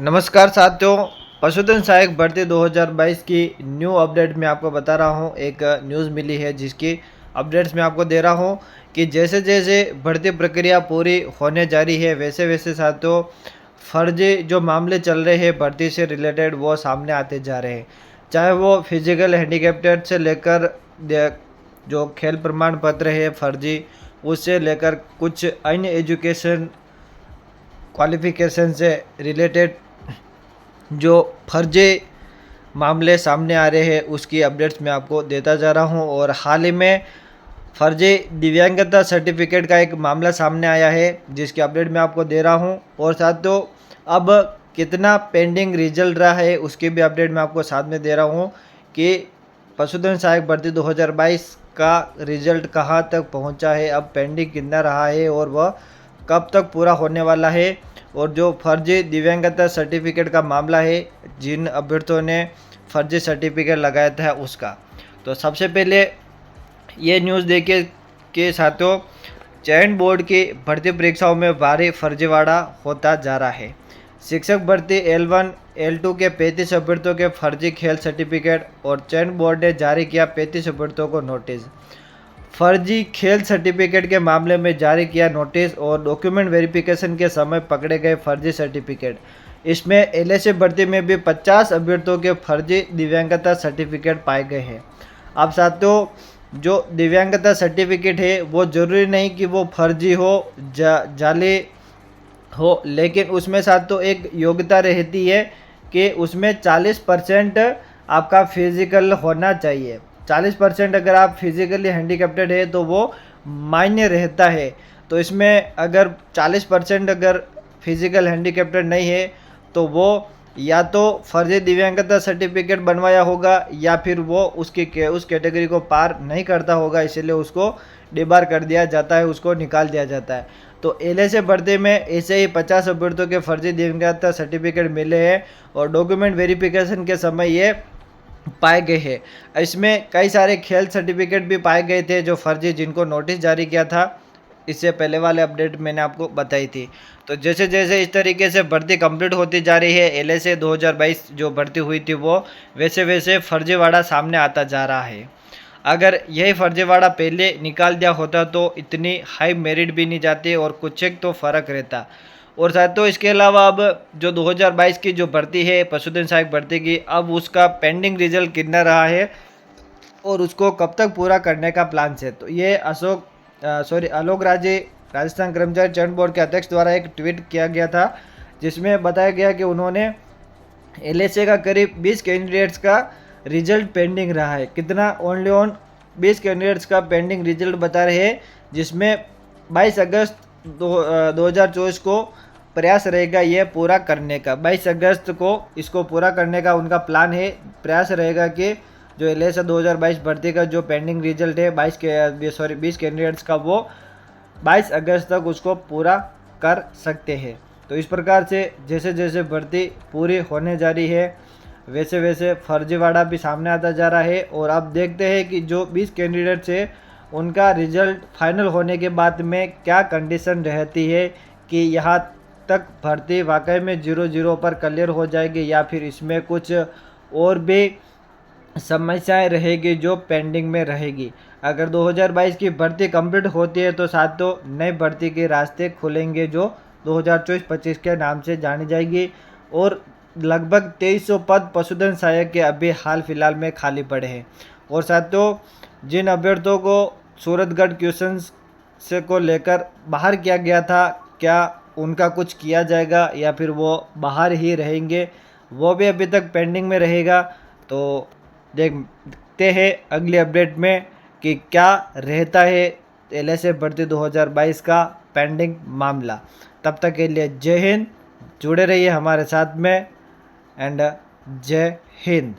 नमस्कार साथियों, पशुधन सहायक भर्ती 2022 की न्यू अपडेट में आपको बता रहा हूं। एक न्यूज़ मिली है जिसकी अपडेट्स मैं आपको दे रहा हूं कि जैसे जैसे भर्ती प्रक्रिया पूरी होने जा रही है वैसे वैसे साथियों फर्जी जो मामले चल रहे हैं भर्ती से रिलेटेड वो सामने आते जा रहे हैं। चाहे वो फिजिकल हैंडीकैप्टेड से लेकर जो खेल प्रमाण पत्र है फर्जी, उससे लेकर कुछ अन्य एजुकेशन क्वालिफिकेशन से रिलेटेड जो फर्जी मामले सामने आ रहे हैं उसकी अपडेट्स मैं आपको देता जा रहा हूं। और हाल ही में फर्जी दिव्यांगता सर्टिफिकेट का एक मामला सामने आया है जिसकी अपडेट मैं आपको दे रहा हूं। और साथियों अब कितना पेंडिंग रिजल्ट रहा है उसकी भी अपडेट मैं आपको साथ में दे रहा हूं कि पशुधन सहायक भर्ती 2022 का रिजल्ट कहां तक पहुंचा है, अब पेंडिंग कितना रहा है और वह कब तक पूरा होने वाला है। और जो फर्जी दिव्यांगता सर्टिफिकेट का मामला है, जिन अभ्यर्थियों ने फर्जी सर्टिफिकेट लगाया था उसका, तो सबसे पहले ये न्यूज़ देखिए कि साथियों चयन बोर्ड की भर्ती परीक्षाओं में भारी फर्जीवाड़ा होता जा रहा है। शिक्षक भर्ती L1 L2 के 35 अभ्यर्थियों के फर्जी खेल सर्टिफिकेट और चयन बोर्ड ने जारी किया 35 अभ्यर्थियों को नोटिस। फर्जी खेल सर्टिफिकेट के मामले में जारी किया नोटिस और डॉक्यूमेंट वेरिफिकेशन के समय पकड़े गए फर्जी सर्टिफिकेट। इसमें LSA भर्ती में भी 50 अभ्यर्थियों के फर्जी दिव्यांगता सर्टिफिकेट पाए गए हैं। अब साथियों जो दिव्यांगता सर्टिफिकेट है वो ज़रूरी नहीं कि वो फर्जी हो, जाली हो, लेकिन उसमें साथ तो एक योग्यता रहती है कि उसमें 40% आपका फिजिकल होना चाहिए। 40% अगर आप फिजिकली हैंडीकैप्टेड है तो वो मायने रहता है। तो इसमें अगर 40% अगर फिजिकल हैंडीकैप्टेड नहीं है तो वो या तो फर्जी दिव्यांगता सर्टिफिकेट बनवाया होगा या फिर वो उस कैटेगरी को पार नहीं करता होगा, इसीलिए उसको डिबार कर दिया जाता है, उसको निकाल दिया जाता है। तो LSA भर्ती में ऐसे ही 50 अभ्यर्थियों के फर्जी दिव्यांगता सर्टिफिकेट मिले हैं और डॉक्यूमेंट वेरिफिकेशन के समय ये पाए गए हैं। इसमें कई सारे खेल सर्टिफिकेट भी पाए गए थे जो फर्जी, जिनको नोटिस जारी किया था, इससे पहले वाले अपडेट मैंने आपको बताई थी। तो जैसे जैसे इस तरीके से भर्ती कंप्लीट होती जा रही है, LSA 2022 जो भर्ती हुई थी वो वैसे वैसे फर्जीवाड़ा सामने आता जा रहा है। अगर यही फर्जीवाड़ा पहले निकाल दिया होता तो इतनी हाई मेरिट भी नहीं जाती और कुछ एक तो फ़र्क रहता। और साथियों इसके अलावा अब जो 2022 की जो भर्ती है पशुधन सहायक भर्ती की, अब उसका पेंडिंग रिजल्ट कितना रहा है और उसको कब तक पूरा करने का प्लान है। तो ये आलोक राजे राजस्थान कर्मचारी चयन बोर्ड के अध्यक्ष द्वारा एक ट्वीट किया गया था जिसमें बताया गया कि उन्होंने LSA का करीब 20 कैंडिडेट्स का रिजल्ट पेंडिंग रहा है। कितना? ओनली ऑन 20 कैंडिडेट्स का पेंडिंग रिजल्ट बता रहे हैं, जिसमें 22 अगस्त 2024 को प्रयास रहेगा ये पूरा करने का। 22 अगस्त को इसको पूरा करने का उनका प्लान है। प्रयास रहेगा कि जो LSA 2022 भर्ती का जो पेंडिंग रिजल्ट है 20 कैंडिडेट्स का, वो 22 अगस्त तक उसको पूरा कर सकते हैं। तो इस प्रकार से जैसे जैसे भर्ती पूरी होने जा रही है वैसे वैसे फर्जीवाड़ा भी सामने आता जा रहा है। और आप देखते हैं कि जो 20 कैंडिडेट्स है उनका रिजल्ट फाइनल होने के बाद में क्या कंडीशन रहती है कि यहाँ तक भर्ती वाकई में 0-0 पर क्लियर हो जाएगी या फिर इसमें कुछ और भी समस्याएं रहेगी जो पेंडिंग में रहेगी। अगर 2022 की भर्ती कंप्लीट होती है तो साथ तो नई भर्ती के रास्ते खुलेंगे जो 2024-25 के नाम से जानी जाएगी। और लगभग 2300 पद पशुधन सहायक के अभी हाल फिलहाल में खाली पड़े हैं। और साथियों जिन अभ्यर्थियों को सूरतगढ़ क्वेश्चंस से को लेकर बाहर किया गया था, क्या उनका कुछ किया जाएगा या फिर वो बाहर ही रहेंगे, वो भी अभी तक पेंडिंग में रहेगा। तो देखते हैं अगली अपडेट में कि क्या रहता है LSA भर्ती 2022 का पेंडिंग मामला। तब तक के लिए जय हिंद, जुड़े रहिए हमारे साथ में एंड जय हिंद।